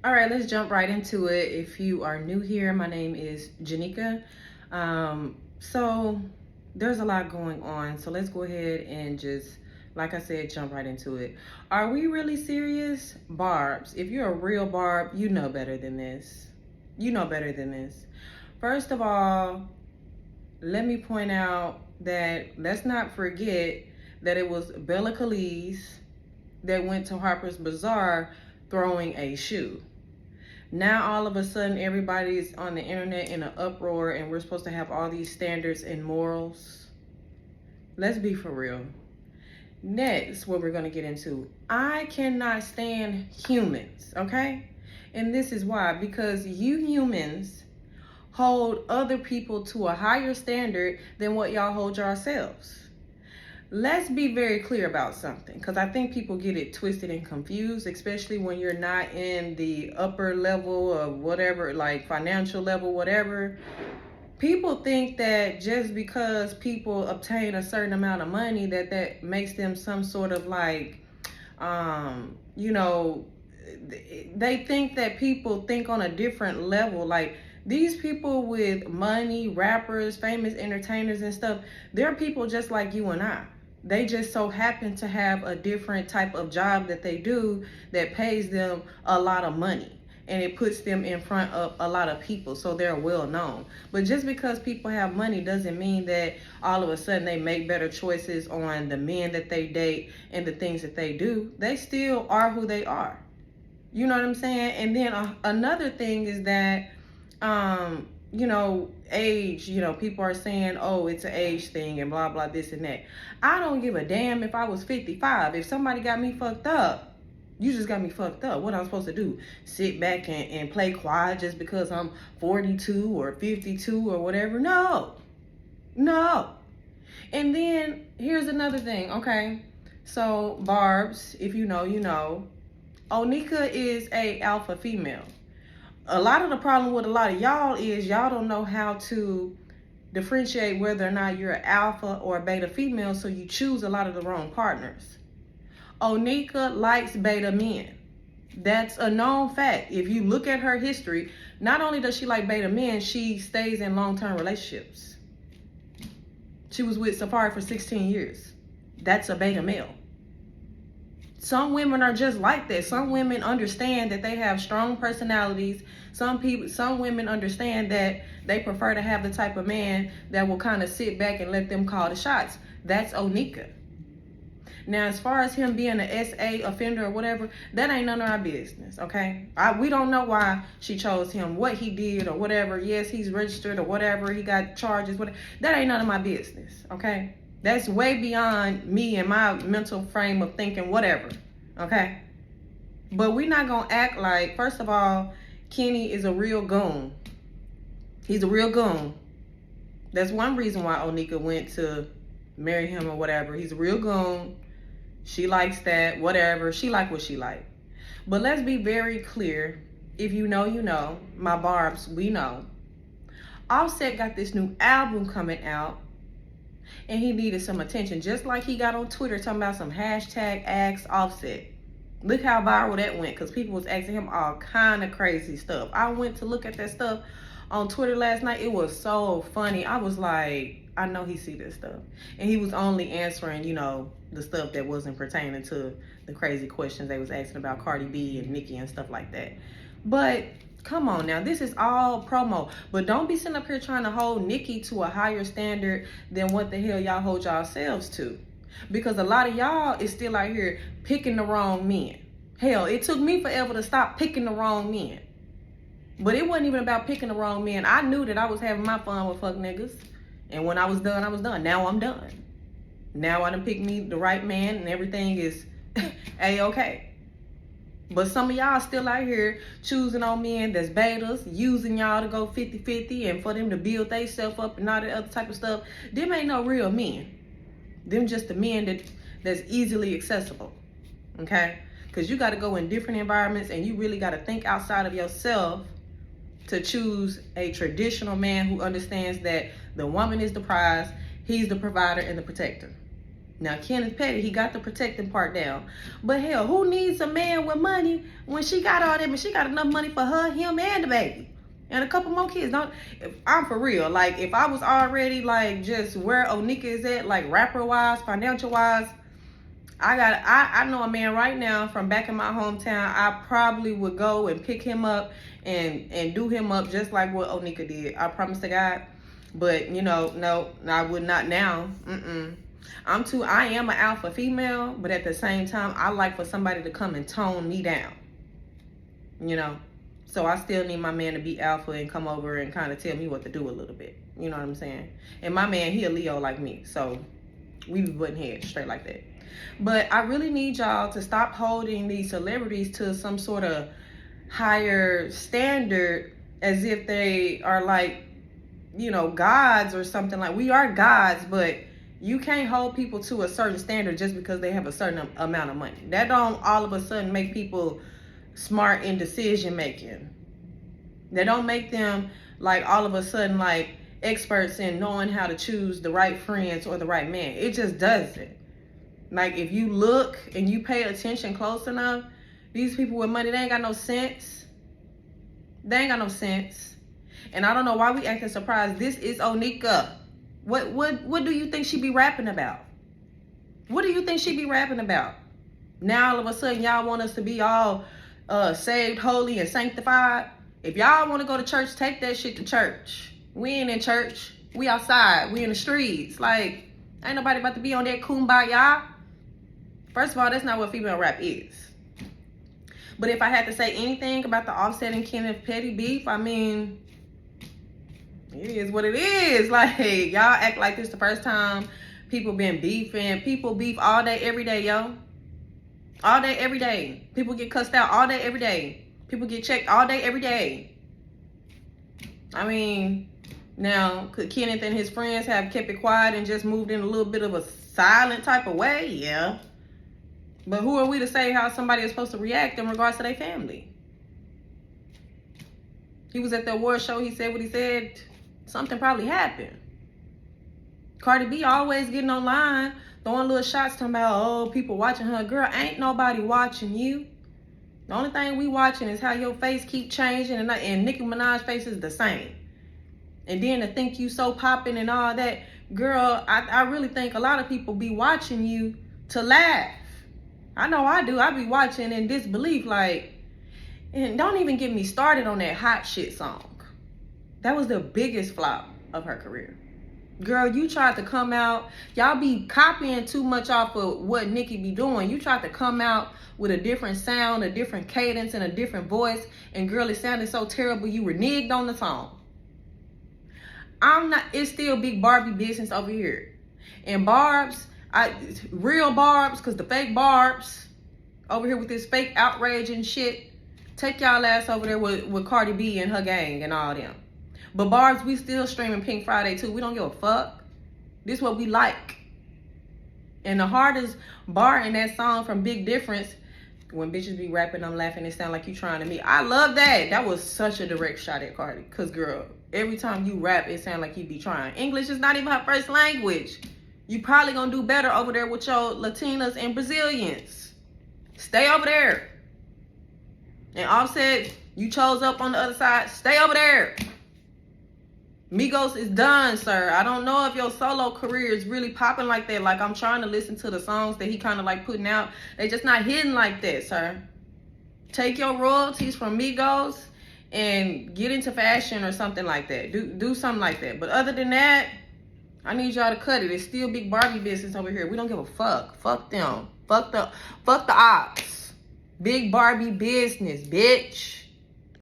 All right, let's jump right into it. If you are new here, my name is Janika. So there's a lot going on. So let's go ahead and just, like I said, jump right into it. Are we really serious? Barbs, if you're a real Barb, you know better than this. You know better than this. First of all, let me point out that let's not forget that it was Bella Calise that went to Harper's Bazaar throwing a shoe. Now all of a sudden everybody's on the internet in an uproar and we're supposed to have all these standards and morals. Let's be for real. Next, what we're going to get into, I cannot stand humans, okay? And this is why, because you humans hold other people to a higher standard than what y'all hold yourselves. Let's be very clear about something, because I think people get it twisted and confused, especially when you're not in the upper level of whatever, like financial level, whatever. People think that just because people obtain a certain amount of money, that makes them some sort of like, they think that people think on a different level. Like, these people with money, rappers, famous entertainers and stuff, they're people just like you and I. They just so happen to have a different type of job that they do that pays them a lot of money. And it puts them in front of a lot of people, so they're well known. But just because people have money doesn't mean that all of a sudden they make better choices on the men that they date and the things that they do. They still are who they are. You know what I'm saying? And then another thing is that, age, people are saying, oh, it's an age thing and blah, blah, this and that. I don't give a damn if I was 55. If somebody got me fucked up, you just got me fucked up. What I'm supposed to do? Sit back and play quiet just because I'm 42 or 52 or whatever? No. And then here's another thing, okay? So, Barbs, if you know, you know. Onika is a alpha female. A lot of the problem with a lot of y'all is y'all don't know how to differentiate whether or not you're an alpha or a beta female, so you choose a lot of the wrong partners. Onika likes beta men. That's a known fact. If you look at her history, not only does she like beta men, she stays in long-term relationships. She was with Safari for 16 years. That's a beta male. Some women are just like that. Some women understand that they have strong personalities. Some women understand that they prefer to have the type of man that will kind of sit back and let them call the shots. That's Onika. Now, as far as him being an SA offender or whatever, that ain't none of our business, okay? We don't know why she chose him, what he did or whatever. Yes, he's registered or whatever. He got charges, whatever. That ain't none of my business, okay? That's way beyond me and my mental frame of thinking, whatever, okay? But we're not going to act like, first of all, Kenny is a real goon. He's a real goon. That's one reason why Onika went to marry him or whatever. He's a real goon. She likes that, whatever. She like what she like. But let's be very clear. If you know, you know. My Barbs, we know. OffSet got this new album coming out. And he needed some attention. Just like he got on Twitter talking about some hashtag Ask OffSet. Look how viral that went. Because people was asking him all kind of crazy stuff. I went to look at that stuff on Twitter last night. It was so funny. I was like, I know he see this stuff. And he was only answering, the stuff that wasn't pertaining to the crazy questions they was asking about Cardi B and Nicki and stuff like that. But come on now, this is all promo. But don't be sitting up here trying to hold Nicki to a higher standard than what the hell y'all hold yourselves to. Because a lot of y'all is still out here picking the wrong men. Hell, it took me forever to stop picking the wrong men. But it wasn't even about picking the wrong men. I knew that I was having my fun with fuck niggas. And when I was done, I was done. Now I'm done. Now I done picked me the right man and everything is A-okay. But some of y'all still out here choosing on men that's betas, using y'all to go 50-50 and for them to build themselves up and all that other type of stuff. Them ain't no real men. Them just the men that's easily accessible. Okay? Because you got to go in different environments and you really got to think outside of yourself to choose a traditional man who understands that the woman is the prize, he's the provider and the protector. Now, Kenneth Petty, he got the protecting part down. But hell, who needs a man with money when she got all that? And she got enough money for her, him, and the baby. And a couple more kids. I'm for real. Like, if I was already, like, just where Onika is at, like, rapper-wise, financial-wise, I know a man right now from back in my hometown. I probably would go and pick him up and do him up just like what Onika did. I promise to God. But, you know, no, I would not now. I am an alpha female, but at the same time, I like for somebody to come and tone me down. You know? So I still need my man to be alpha and come over and kind of tell me what to do a little bit. You know what I'm saying? And my man, he a Leo like me. So we be butting heads straight like that. But I really need y'all to stop holding these celebrities to some sort of higher standard as if they are like, you know, gods or something. Like, we are gods, but you can't hold people to a certain standard just because they have a certain amount of money. That don't all of a sudden make people smart in decision making. They don't make them like all of a sudden like experts in knowing how to choose the right friends or the right man. It just doesn't. Like, if you look and you pay attention close enough, these people with money, they ain't got no sense. They ain't got no sense. And I don't know why we acting surprised. This is Onika. What do you think she be rapping about? What do you think she be rapping about? Now all of a sudden y'all want us to be all saved, holy, and sanctified. If y'all want to go to church, take that shit to church. We ain't in church. We outside. We in the streets. Like, ain't nobody about to be on that kumbaya. First of all, that's not what female rap is. But if I had to say anything about the OffSet and Kenneth Petty beef, I mean, it is what it is. Like, y'all act like this the first time people been beefing. People beef all day, every day, yo. All day, every day. People get cussed out all day, every day. People get checked all day, every day. I mean, now, could Kenneth and his friends have kept it quiet and just moved in a little bit of a silent type of way? Yeah. But who are we to say how somebody is supposed to react in regards to their family? He was at the award show. He said what he said. Something probably happened. Cardi B always getting online, throwing little shots, talking about, oh, people watching her. Girl, ain't nobody watching you. The only thing we watching is how your face keep changing, and Nicki Minaj's face is the same. And then to think you so popping and all that, girl, I really think a lot of people be watching you to laugh. I know I do. I be watching in disbelief, like, and don't even get me started on that hot shit song. That was the biggest flop of her career. Girl, you tried to come out. Y'all be copying too much off of what Nicki be doing. You tried to come out with a different sound, a different cadence, and a different voice. And girl, it sounded so terrible. You reneged on the song. It's still big Barbie business over here. And Barbs, real Barbs, because the fake Barbs over here with this fake outrage and shit, take y'all ass over there with Cardi B and her gang and all them. But Barbs, we still streaming Pink Friday too. We don't give a fuck. This is what we like. And the hardest bar in that song from Big Difference, when bitches be rapping, I'm laughing, it sound like you trying to me. I love that. That was such a direct shot at Cardi. Because, girl, every time you rap, it sound like you be trying. English is not even her first language. You probably gonna do better over there with your Latinas and Brazilians. Stay over there. And OffSet, you chose up on the other side. Stay over there. Migos is done, sir. I don't know if your solo career is really popping like that. Like, I'm trying to listen to the songs that he kind of like putting out. They just not hitting like that, sir. Take your royalties from Migos and get into fashion or something like that. Do something like that. But other than that, I need y'all to cut it. It's still big Barbie business over here. We don't give a fuck. Fuck them. Fuck the ops. Big Barbie business, bitch.